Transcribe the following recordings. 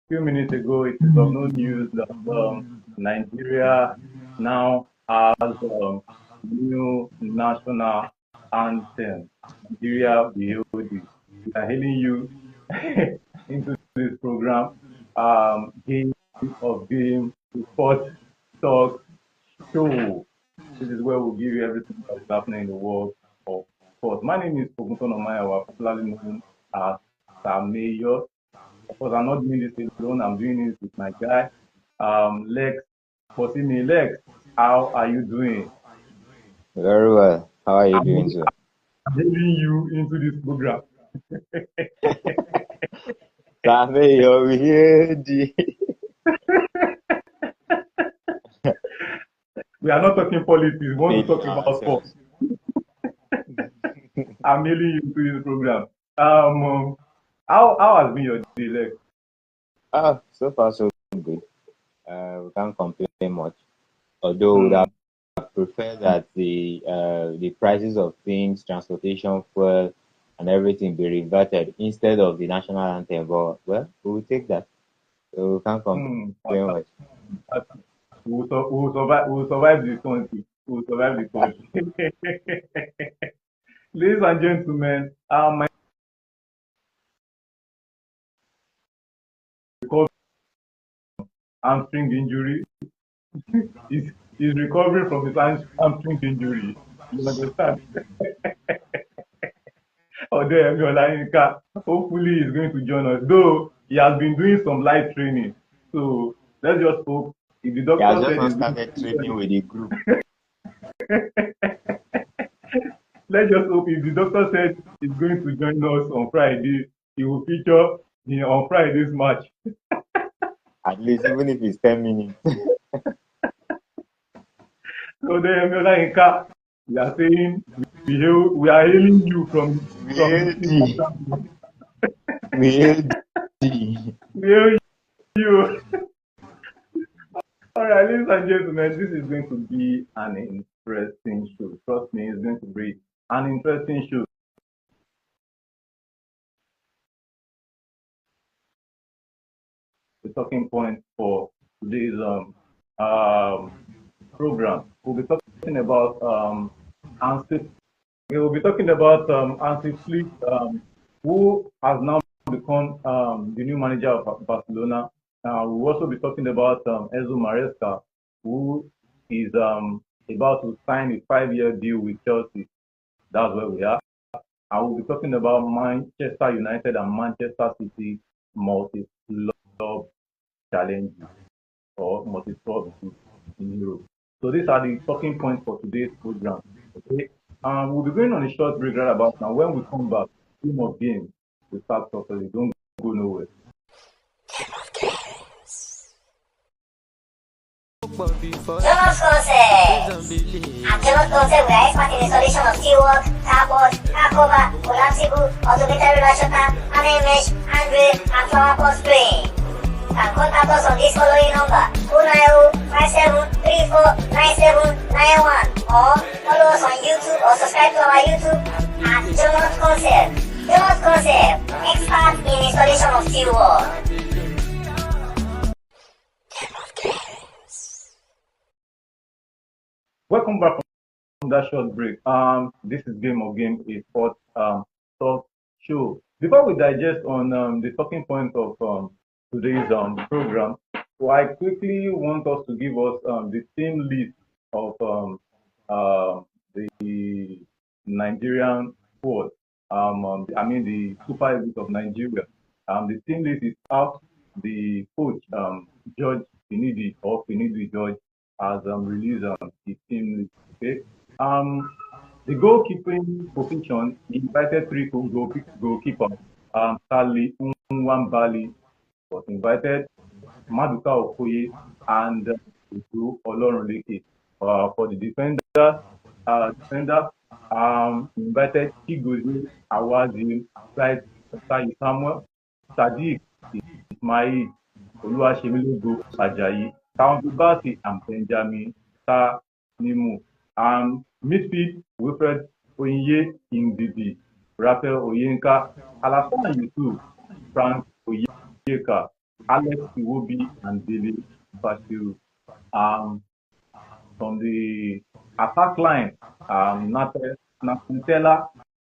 few minutes ago, it is of no news that Nigeria now has new national anthem. Nigeria will hail thee. We are hailing you into this program. Game of game, sports talk show. This is where we'll give you everything that is happening in the world of sports. My name is Ogunton Omayawa, popularly known as Mayor. Of course, I'm not doing this alone. I'm doing this with my guy, Lex. Posimi, Lex, how are you doing? Very well. How are you doing, I'm sir? bringing you into this program. Same, you're ready. We are not talking politics. We want to talk Feeling about sports. ourselves. I'm mailing you into this program. Um, how has been your day, Lex? So far so good. We can't complain much. Although we would have Hmm. preferred that the prices of things, transportation, fuel, and everything be reverted instead of the national anthem. But well, we will take that. So we can't Hmm. complain much. We will survive. We will survive the country. We will survive the country. Ladies and gentlemen, my hamstring injury is recovering from his hamstring injury. You understand? Odeyemi Olayinka, hopefully he's going to join us. Though he has been doing some light training. So let's just hope if the He has doctor just said not he's going started to join training with the group. let's just hope if the doctor said he's going to join us on Friday, he will feature on Friday's match. At least even if it's 10 minutes. So Odeyemi Olayinka, we are saying we are hailing you from the team of Ready. champions. Ready. We hail you. All right, ladies and gentlemen, this is going to be an interesting show. Trust me, it's going to be an interesting show. The talking point for today's um, program. We'll be talking about Hansi. We will be talking about Hansi Flick, who has now become the new manager of Barcelona. We'll also be talking about Enzo Maresca, who is about to sign a 5-year deal with Chelsea. That's where we are. I will be talking about Manchester United and Manchester City multi-club challenges or multi-club in Europe. So these are the talking points for today's program. Okay. We'll be going on a short break right about now. When we come back, team of games will start properly. Don't go nowhere. Jonas Concept. At Jonas Concept, we are expert in installation of steelwork, carport, car cover, collapsible, automated reversion tap, panel mesh, handrail, and flower pot spray. You can contact us on this following number: 090-5734-9791, or follow us on YouTube or subscribe to our YouTube at Jonas Concept. Jonas Concept, expert in installation of steelwork. Welcome back from that short break. This is Game of Game, a sports talk show. Before we digest on the talking point of today's program, so I quickly want us to give us the team list of the Nigerian squad. I mean the Super Eagles of Nigeria. The team list is out. The coach, George Finidi or Finidi George, has released the team list. Okay. Um, the goalkeeping position, he invited three goalkeepers. Stanley Nwambali was invited, Maduka Okoye, and Uju Olorunleke. For the defender, invited Chigozie Awazi, right, Sayi Samuel, Sadiq Ismail, Oluwasemilogo Ajayi, Count Bassey, and Benjamin Tanimu. Midfield, Wilfred Oyinye Ndidi, Raphael Oyenka, Alassane Yusuf, Frank Oyeka, Alex Iwobi and Billy Bashiru. Um, from the attack line, Nathan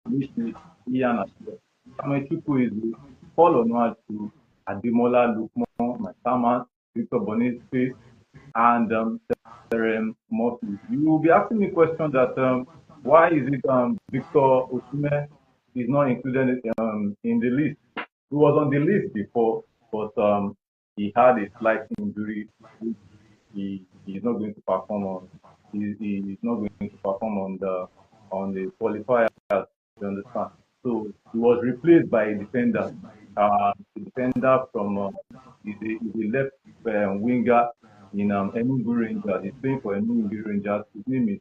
Mishi, Ian Ashe, Samuel Chukwueze, Paul Onuachu, Ademola Lukman, Maitama, Victor Boniface, and Terem Murphy. You will be asking me question that why is it Victor Osimhen is not included in the list? He was on the list before, but he had a slight injury which he is not going to perform on. He is not going to perform on the qualifiers. You understand? So he was replaced by a defender from is a left winger in Enugu Rangers. He's playing for Enugu Rangers. His name is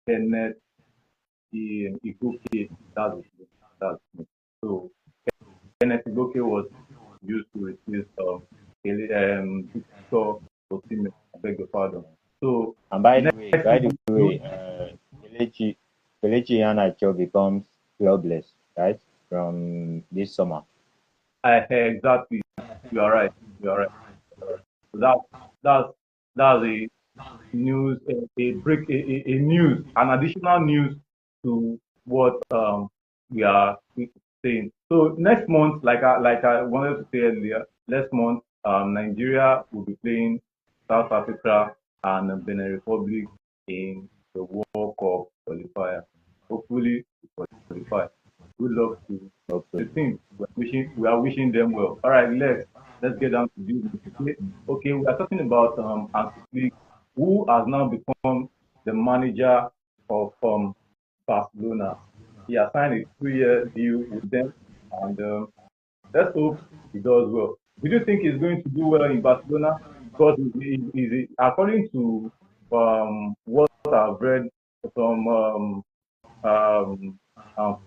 Kenneth Igoke. That's it. So Kenneth Igoke was used to replace Victor Osimhen. I beg your pardon. So And by the next way, by the way, Kelechi Iheanacho becomes clubless, right, from this summer. exactly. You are right. You are right. So that's that's a news, a break, a news, an additional news to what we are saying. So next month, like I wanted to say earlier, next month Nigeria will be playing South Africa and Benin Republic in the World Cup qualifier. Hopefully, we qualify. Good luck to the Hopefully. team. We are wishing them well. All right, let's get down to business. Okay, we are talking about Hansi, who has now become the manager of Barcelona. He has signed a 2-year deal with them, and let's hope he does well. Do you think he's going to do well in Barcelona? Because according to what I've read from um,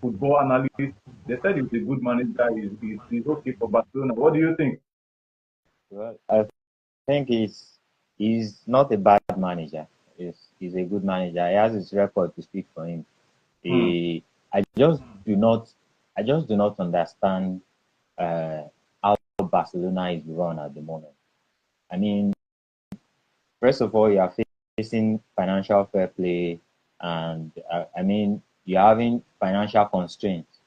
football analysts, they said he's a good manager. He's okay for Barcelona. What do you think? Well, I think he's not a bad manager. He's a good manager. He has his record to speak for him. Hmm. He, I just do not I just do not understand uh, how Barcelona is run at the moment. I mean, first of all, you are facing financial fair play, and I mean, you're having financial constraints.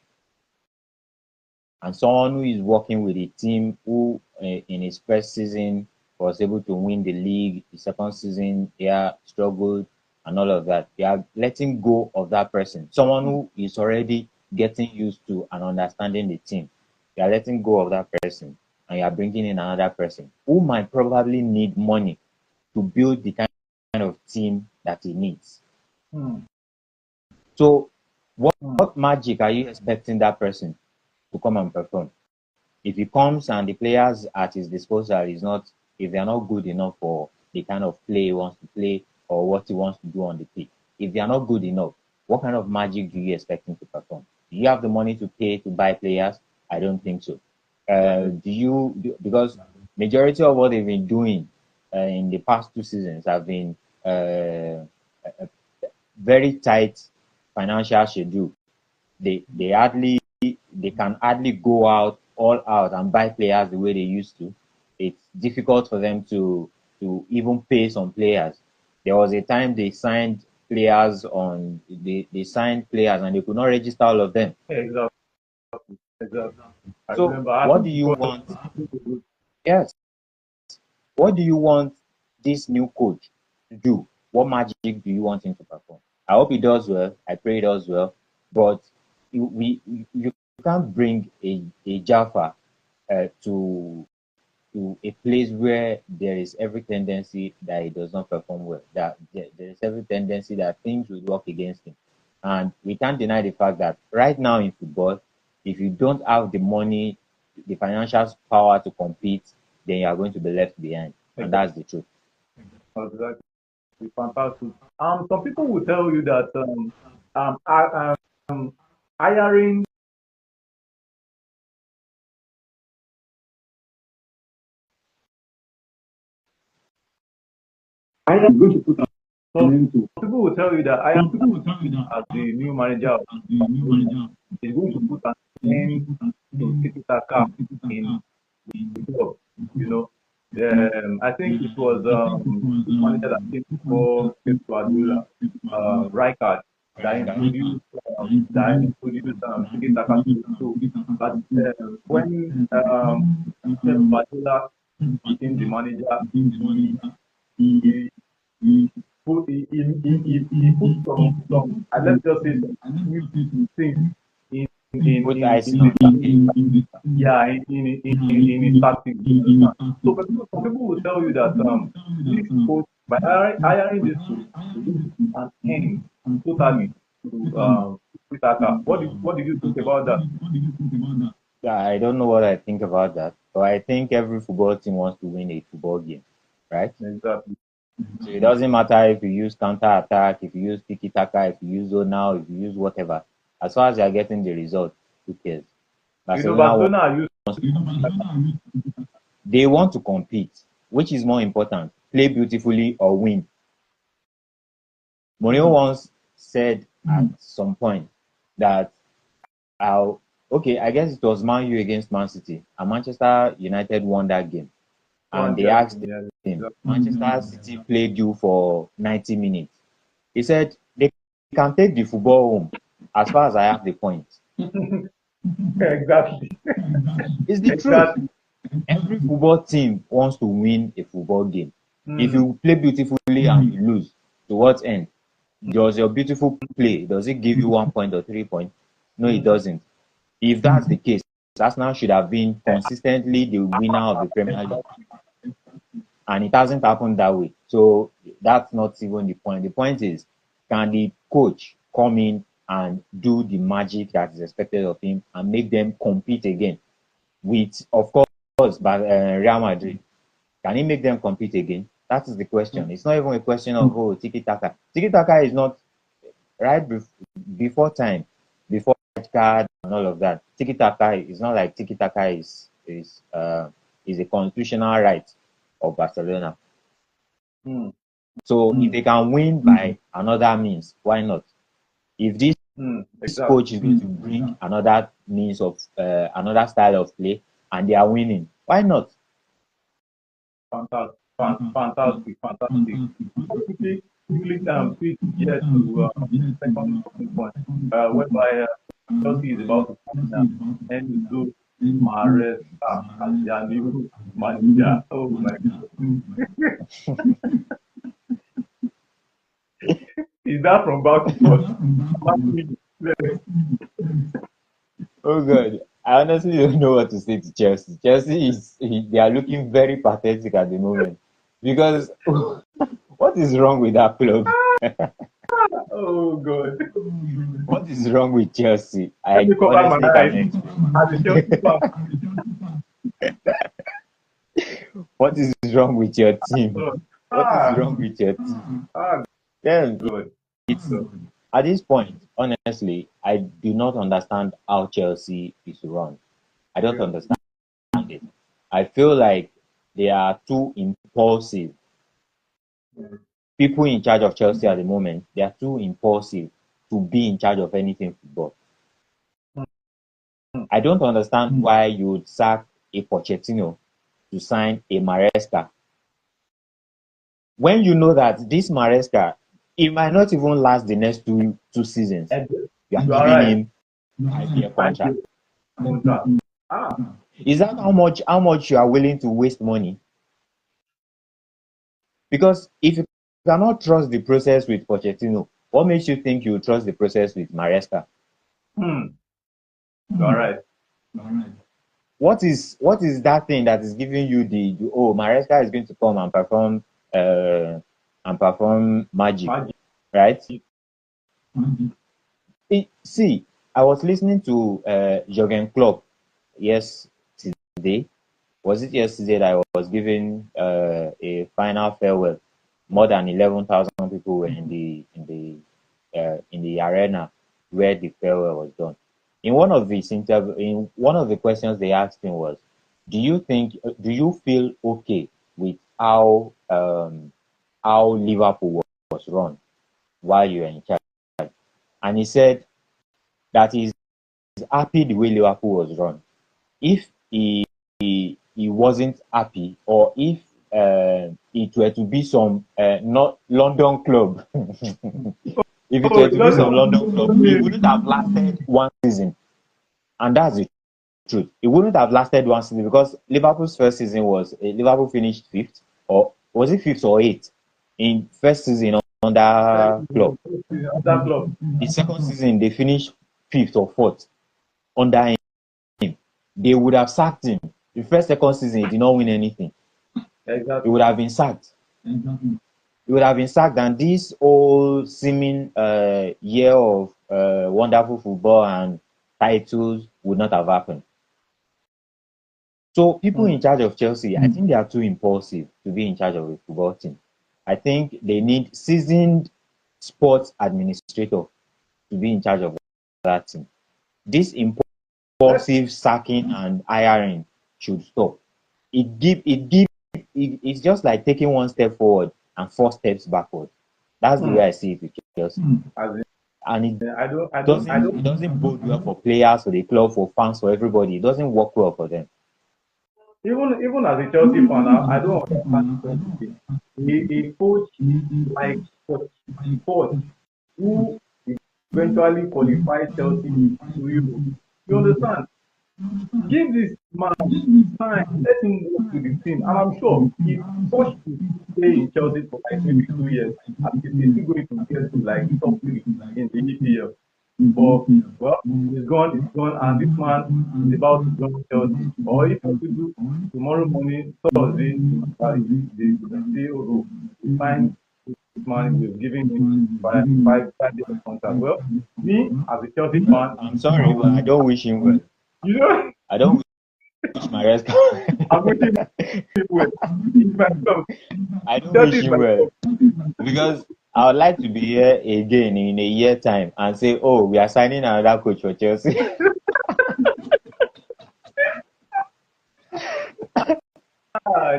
And someone who is working with a team who, in his first season, was able to win the league, the second season, yeah, struggled and all of that. You are letting go of that person, someone who is already getting used to and understanding the team. You are letting go of that person and you are bringing in another person who might probably need money to build the kind of team that he needs. Hmm. So, Hmm. what magic are you expecting that person to come and perform? If he comes and the players at his disposal is not, if they are not good enough for the kind of play he wants to play or what he wants to do on the pitch, if they are not good enough, what kind of magic do you expect him to perform? Do you have the money to pay to buy players? I don't think so. Because majority of what they've been doing in the past 2 seasons have been a very tight financial schedule. They can hardly go out all out and buy players the way they used to. It's difficult for them to even pay some players. There was a time they signed players and they could not register all of them. Exactly. Exactly. I So remember. I what think do it you was want? Yes, what do you want this new coach to do? What magic do you want him to perform? I hope he does well. I pray he does well. But you can't bring a Jaffa to a place where there is every tendency that he does not perform well. That there is every tendency that things will work against him. And we can't deny the fact that right now in football, if you don't have the money, the financial power to compete, then you are going to be left behind. And exactly. that's the truth. Exactly. Fantastic. Some people will tell you that I, hiring is going to put some people will tell you that hiring as the new manager of Barcelona is going to put an end to tiki taka in the club. I think it was this manager that came before Pep Guardiola, Rijkaard, that introduced Tiki Taka to the show. But when Pep Guardiola became the manager, he he put some let's just say some new things in Put icing on the cake. yeah in his tactics. So some people will tell you that this coach by hiring this coach this is an end totally to Pitaka. What did you think about that? Yeah, I don't know what I think about that, but I think every football team wants to win a football game, right? Exactly. So it doesn't matter if you use counter attack, if you use tiki taka, if you use zonal, if you use whatever. As far as you are getting the result, who cares? Barcelona, Barcelona are used they want to compete. Which is more important, play beautifully or win? Mourinho once said at some point that, uh, okay, I guess it was Man U against Man City, and Manchester United won that game. And on they their asked team. Yeah, him, exactly. Manchester City played you for 90 minutes. He said, they can take the football home as far as I have the point. Exactly. It's the truth. Exactly. Every football team wants to win a football game. If Mm. you play beautifully and you lose, to what end? Does your beautiful play, does it give you 1 point or 3 points? No, it doesn't. If that's the case, Arsenal should have been consistently the winner of the Premier League. And it hasn't happened that way. So that's not even the point. The point is, can the coach come in and do the magic that is expected of him and make them compete again with, of course, Real Madrid? Can he make them compete again? That is the question. It's not even a question of tiki taka. Tiki taka is not right before time, before red card and all of that. Tiki taka is not like tiki taka is a constitutional right of Barcelona. Mm. So if they can win by another means, why not? If this Exactly. coach is going to bring another means of another style of play and they are winning, why not? Fantastic. Fantastic. Fantastic. Quickly, switch here to second talking point, whereby Chelsea is about to sign Enzo Maresca as their new manager. Oh my God. Is that from back to front? Oh God, I honestly don't know what to say to Chelsea. Chelsea they are looking very pathetic at the moment because what is wrong with that club? Oh God. What is wrong with Chelsea? Let I me cover my honestly eyes cannot explain. as a Chelsea fan. What is wrong with your team? Oh, What is ah, wrong with your team? ah, Then good. it's Good. at this point, honestly, I do not understand how Chelsea is run. I don't Okay. understand it. I feel like they are too impulsive. People in charge of Chelsea at the moment, they are too impulsive to be in charge of anything football. I don't understand why you would sack a Pochettino to sign a Maresca when you know that this Maresca, it might not even last the next two seasons. And You are you are giving right. him 5 year Thank contract. you. Contract. Ah, Is that how much you are willing to waste money? Because if you cannot trust the process with Pochettino, what makes you think you trust the process with Maresca? you are right. What is that thing that is giving you the Maresca is going to come and perform magic, Magic. right? See, I was listening to Jurgen Klopp yesterday. Was it yesterday that I was giving a final farewell? More than 11,000 people were in the arena where the farewell was done. In one of the questions they asked him was, do you feel okay with how Liverpool was run while you were in charge? And he said that he's happy the way Liverpool was run. If he he wasn't happy, or if it were to be some not London club, if it Oh, were to be some London. London club, it wouldn't have lasted one season, and that's the truth. It wouldn't have lasted one season because Liverpool's first season was Liverpool finished fifth, or was it fifth or eighth in first season under club. That club. The second season they finished fifth or fourth under him. They would have sacked him. The first second season he did not win anything. Exactly. He would have been sacked. He would have been sacked, and this whole seeming year of wonderful football and titles would not have happened. So people in charge of Chelsea, I think they are too impulsive to be in charge of a football team. I think they need seasoned sports administrator to be in charge of that team. This impulsive sacking and hiring should stop. It's just like taking one step forward and four steps backward. That's the way I see it with Chelsea. And it doesn't bode well for players, for the club, for fans, for everybody. It doesn't work well for them. Even as a Chelsea fan, I don't understand. A coach like coach who eventually qualified Chelsea to Europe. You understand? Give this man time, let him work with the team, and I'm sure if coach will stay in Chelsea for like maybe 2 years, and he's still going to get to like top three in the EPL. But well, it's gone, and this man is about to join Chelsea. Or if you do tomorrow morning, Thursday, the CEO will find this man is giving him five years contract. Well, me as a Chelsea fan, I'm sorry, but I don't wish him well. you know, I don't wish Maresca. I'm wishing him well. It's myself. I don't Chelsea wish is him well because I would like to be here again in a year time and say, "Oh, we are signing another coach for Chelsea."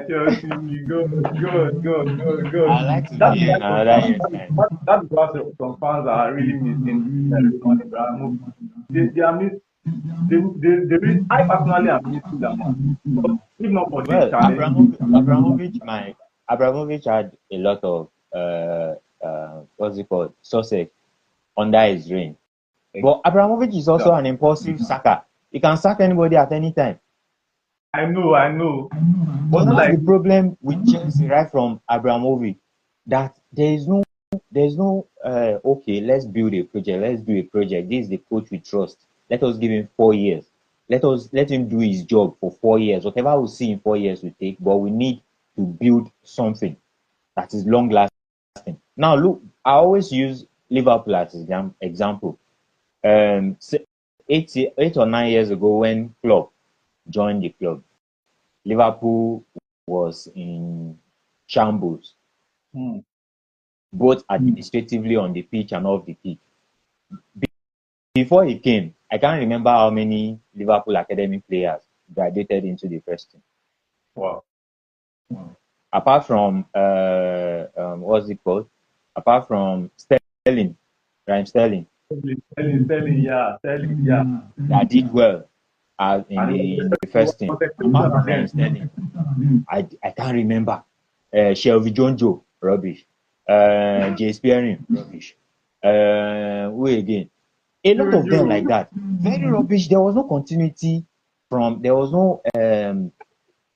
Chelsea, go. I like to be here in another year time. That's what some fans are really missing. They are missing. I personally am missing them. But if not for this challenge, Abramovich had a lot of what's it called, success under his reign. But Abramovich is also an impulsive sacker. He can sack anybody at any time. I know. But that's the problem with Chelsea right from Abramovich, that there's no okay, let's build a project, let's do a project. This is the coach we trust. Let us give him 4 years. Let him do his job for 4 years. Whatever we see in 4 years we take, but we need to build something that is long lasting. Now look, I always use Liverpool as an example. 8 or 9 years ago when Klopp joined the club, Liverpool was in shambles, both administratively on the pitch and off the pitch. Before he came, I can't remember how many Liverpool academy players graduated into the first team. Wow. Apart from what's it called? Apart from Sterling, Raheem Sterling. Sterling, yeah. That did well in the first team. Apart from Raheem Sterling, I can't remember. Shelby Jonjo, rubbish. Jay Spearing, rubbish. Who again? A lot of them like that. Very rubbish. There was no continuity there was no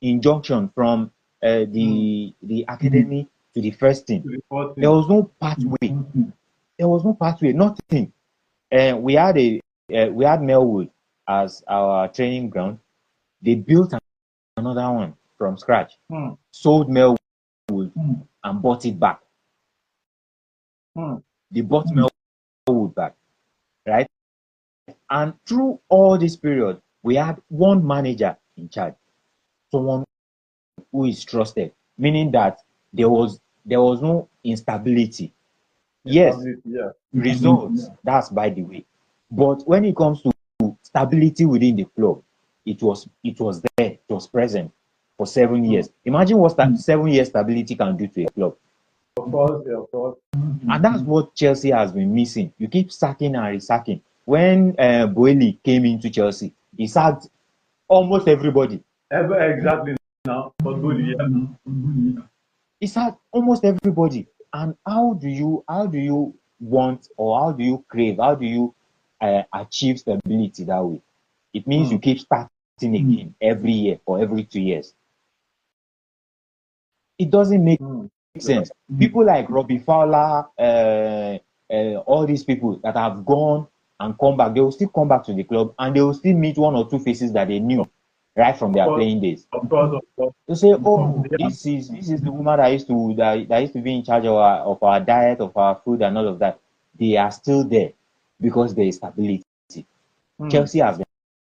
injunction from the academy to the first team. There was no pathway. Nothing. We had Melwood as our training ground. They built another one from scratch. Sold Melwood and bought it back. They bought Melwood back, right? And through all this period, we had one manager in charge, someone who is trusted, meaning that there was no instability. Yes, results, that's by the way. But when it comes to stability within the club, it was there, it was present for 7 years. Imagine what 7 years stability can do to a club. Of course. And that's what Chelsea has been missing. You keep sacking and resacking. When Boehly came into Chelsea, he sacked almost everybody. Exactly now. For good, yeah. It's at almost everybody. And how do you want, or how do you crave, how do you achieve stability that way? It means you Mm. keep starting again every year or every 2 years. It doesn't make Mm. Yeah. sense. People like Robbie Fowler, all these people that have gone and come back, they will still come back to the club and they will still meet one or two faces that they knew right from Of their course, playing days. of course, of course. To say, oh, Yeah. this is the woman that used to be in charge of our diet, of our food, and all of that. They are still there because there is stability. Mm. Chelsea has been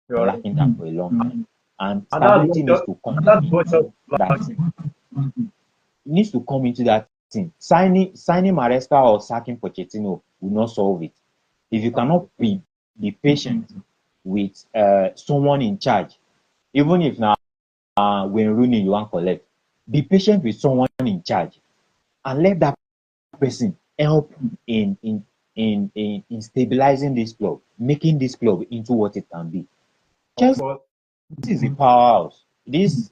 You're right. lacking that for a long time, and And that's stability what needs to come that's what into Chelsea that like. team. It needs to come into that team. Signing Maresca or sacking Pochettino will not solve it. If you cannot be patient with someone in charge, even if now when Rooney you want collect, be patient with someone in charge and let that person help in in in stabilizing this club, making this club into what it can be. Of Chelsea course. is a powerhouse. This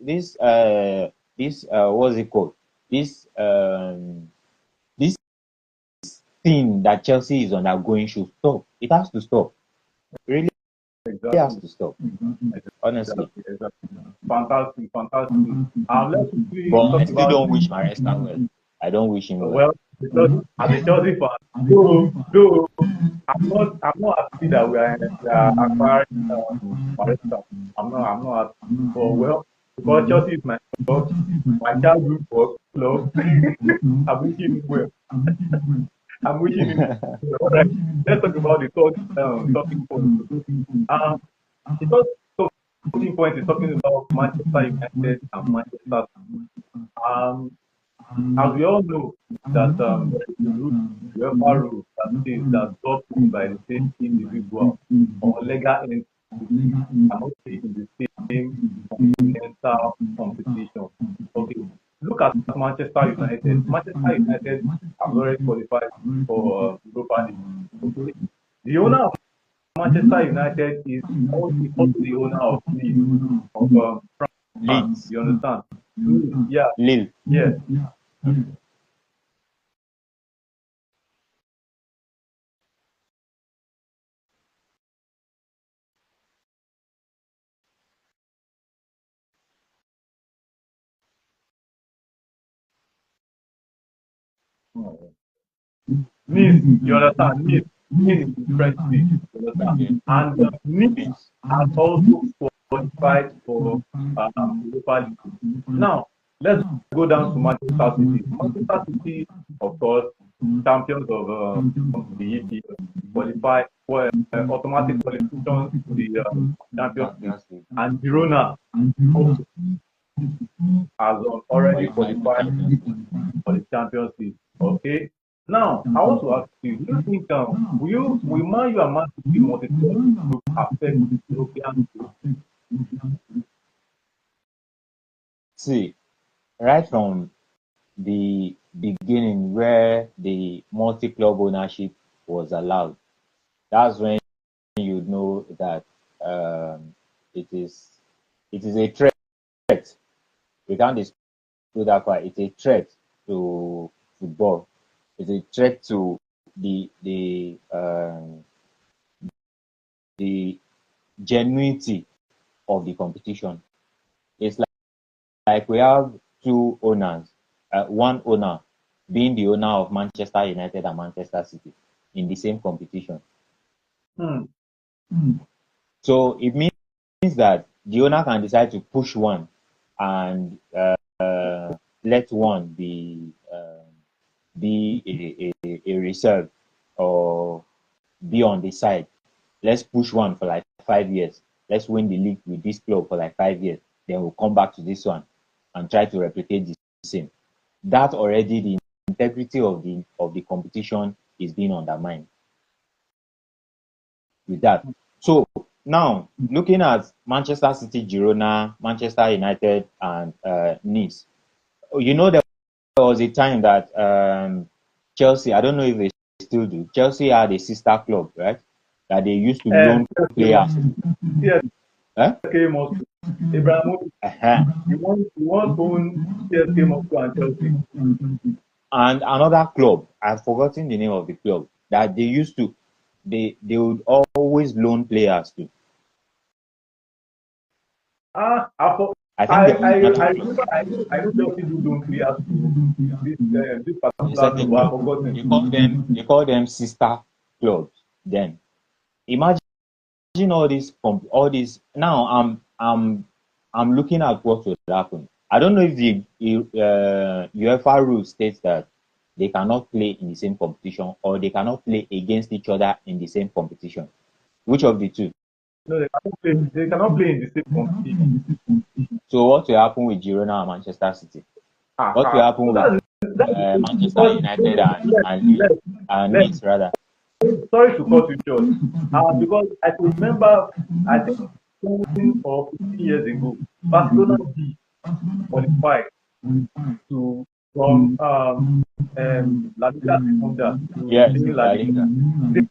what's it called? This thing that Chelsea is undergoing should stop. It has to stop. It really has Exactly. to stop. Honestly. Exactly. Exactly. Fantastic. Fantastic. Let's quickly But I talk still about don't wish Maresca well. I don't wish him well. well, because as a Chelsea fan, though I'm not happy that we are acquiring Maresca. I'm not happy. But well, because Chelsea is my club, my childhood club, I'm wishing him well. I'm wishing him well. All right. Let's talk about the third talking point. Um, the third talking point is talking about Manchester United and Manchester City. Um, as we all know that there is a rule, UEFA rule that says that top team by the same individual or legal entity cannot play in the same continental competition. Okay, look at Manchester United. Manchester United has already qualified for Europa League. Okay, the owner of Manchester United is also the owner of Leeds of France. Leeds. You understand? Yeah, Lille. yes. Nice, you understand? Nice is the French league, you understand? Okay. And Nice Leeds. has also qualified for Europa League. Now, let's go down to Manchester City. Manchester City, of course, champions of the EPL, qualify for automatic qualification to the Champions League. Champions League. And Girona also has already Qualified for qualified Champions League. for the Champions League. Okay. Now, I want to ask you, do you think will Man U and Man City multi-club group affect European group? See, right from the beginning where the multi-club ownership was allowed, that's when you know that um, it is it is a threat. We can't dispute that part. It's a threat to football. It's a threat to the the um, the genuinity of the competition. It's like we have two owners, one owner being the owner of Manchester United and Manchester City in the same competition. Hmm. So it means that the owner can decide to push one and let one be a reserve or be on the side. Let's push one for like 5 years. Let's win the league with this club for like 5 years. Then we'll come back to this one and try to replicate the same. That already the integrity of the competition is being undermined with that. So now looking at Manchester City, Girona, Manchester United, and Nice. You know there was a time that Chelsea. I don't know if they still do. Chelsea had a sister club, right? That they used to And loan players. CSK Eh? Moscow. Abraham, Uh-huh. he won't own CSK Moscow and Chelsea. And another club, I've forgotten the name of the club that they used to, they would always loan players to. I, for, I think there was I another remember club. I know Chelsea do loan players to this A particular certain club. I've club. forgotten. They call them sister clubs. Then imagine all these. Now I'm looking at what will happen. I don't know if the UEFA rule states that they cannot play in the same competition or they cannot play against each other in the same competition. Which of the two? No, they cannot play. They cannot play in the same competition. So what will happen with Girona and Manchester City? What will happen So with that's Manchester because United and let, Leeds rather? sorry to cut you short. Because I could remember, I think 14 or 15 years ago, Barcelona B qualified to from La Liga Segunda to Yes, play La La Liga. Liga.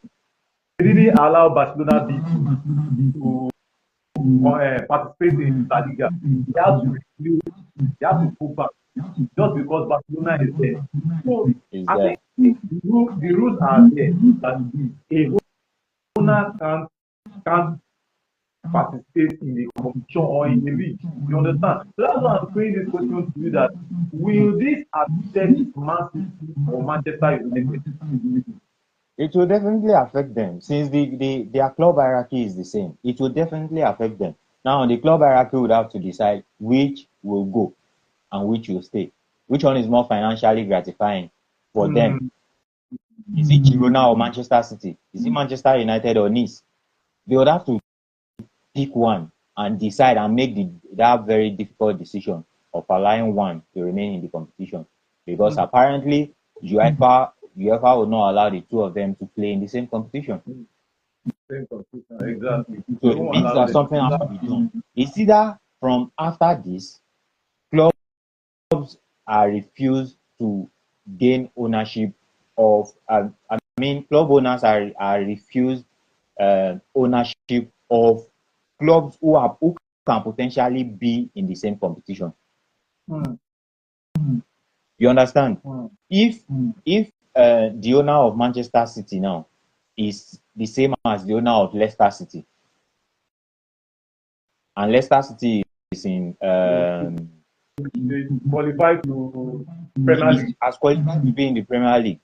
They didn't allow Barcelona B to participate in La Liga. They have to refuse, they have to pull back just because Barcelona is there. So Is I there? think the rules are there that a owner can't participate in the competition or in the league. You understand? So that's why I'm putting this question to you, that will this affect Man City or Manchester United? It will definitely affect them since their club hierarchy is the same. It will definitely affect them. Now the club hierarchy would have to decide which will go and which will stay. Which one is more financially gratifying for them? Mm, Is it Girona or Manchester City? Is it Manchester United or Nice? They would have to pick one and decide and make that very difficult decision of allowing one to remain in the competition. Because mm, apparently UEFA will not allow the two of them to play in the same competition. mm. Same competition, exactly. So They it won't means allow that them. something has to be done. It's either from after this, clubs are refused to gain ownership of, I mean, club owners are refused ownership of clubs who can potentially be in the same competition. Mm, You understand? mm, If the owner of Manchester City now is the same as the owner of Leicester City, and Leicester City is in they qualify to Premier League. has qualified to be in the Premier League,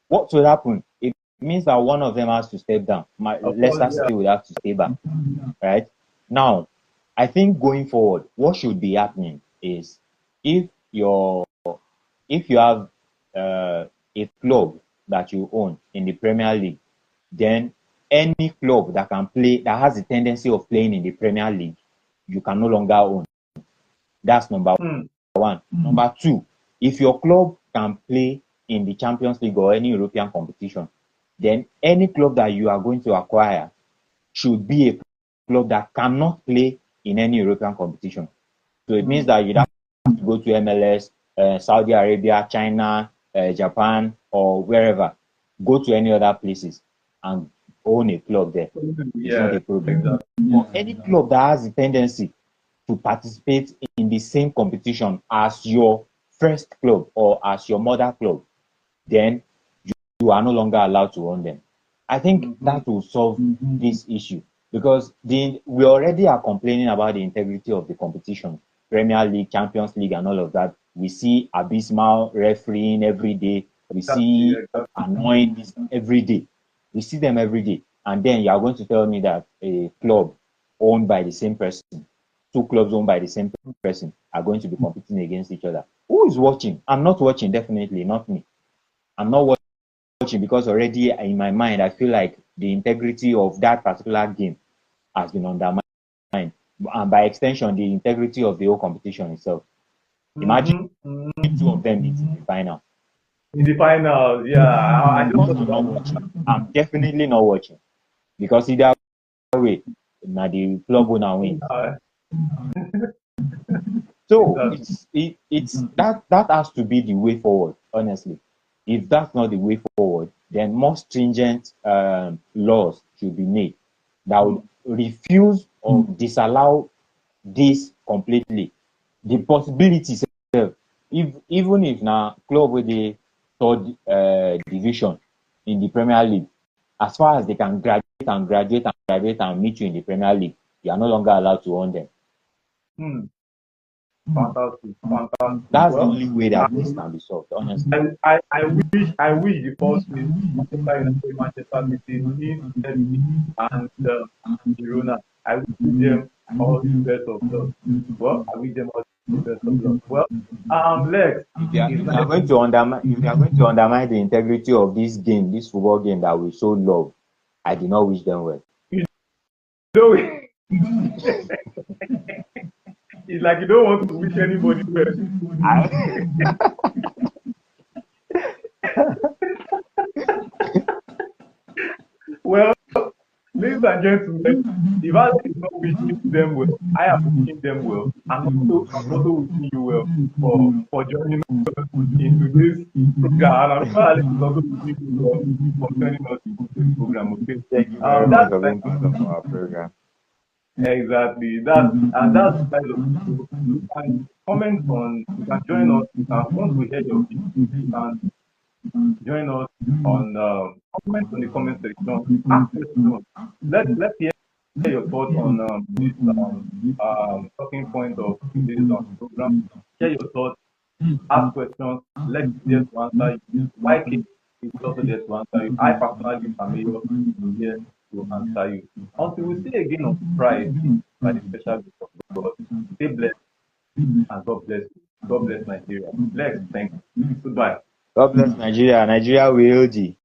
what will happen? It means that one of them has to step down. Of course, Leicester yeah. City will have to stay back, right? Now, I think going forward, what should be happening is if you're if you have a club that you own in the Premier League, then any club that can play that has the tendency of playing in the Premier League, you can no longer own. That's number Mm, one. Number two, if your club can play in the Champions League or any European competition, then any club that you are going to acquire should be a club that cannot play in any European competition. So it means mm, that you'd have to go to MLS, Saudi Arabia, China, Japan, or wherever. Go to any other places and own a club there. It's not yeah, a problem. exactly. For any club that has the tendency to participate in the same competition as your first club or as your mother club, then you are no longer allowed to own them. I think Mm-hmm. that will solve this issue because we already are complaining about the integrity of the competition, Premier League, Champions League, and all of that. We see abysmal refereeing every day. We Exactly, see exactly. annoying this every day. We see them every day. And then you are going to tell me that a club owned by the same person, two clubs owned by the same person, are going to be competing against each other. Who is watching? I'm not watching, definitely, not me. I'm not watching because already in my mind, I feel like the integrity of that particular game has been undermined. And by extension, the integrity of the whole competition itself. Imagine Mm-hmm. Mm-hmm. two of them meet in the final. In the finals, yeah, I Of just course, thought I'm not about watching. I'm definitely not watching because either way, now the club owner wins. that. So Exactly. it's that has to be the way forward. Honestly, if that's not the way forward, then more stringent laws should be made that would refuse or disallow this completely. The possibility sef, even if na club wey dey third division in the Premier League, as far as they can graduate and meet you in the Premier League, you are no longer allowed to own them. Hmm. Fantastic, fantastic. That's the Well, only way that this can be solved, honestly. I wish the first is Manchester United, Manchester City, Leeds, Chelsea, and Girona. I wish them all the best of luck. Well, I wish them all the best of luck. Well, Lex, If it's you are nice. going to undermine the integrity of this game, this football game that we so love, I do not wish them well. You know, it's like you don't want to wish anybody well. Well, ladies and gentlemen, if I is not wishing them well, I am wishing them well, and also I'm also wishing you well for joining us in today's program, and I'm sure Alex is also wishing you well for joining us in today's program. Okay, Thank you very much that's for like being part of our program. exactly that's the size of the show. You can comment on, you can join us. You can want to hear your views. You can join us on comment on the comment section. Ask questions. Let's hear your thoughts on this talking point of today's program. Share your thoughts, ask questions. Let's be there to answer you. YK is also there to answer you. I personally am here to answer you. Until we see again on Friday by the special grace of God. Stay blessed and God bless you. God bless Nigeria. Lex, thank you. Goodbye. God bless Nigeria. Nigeria will hold you.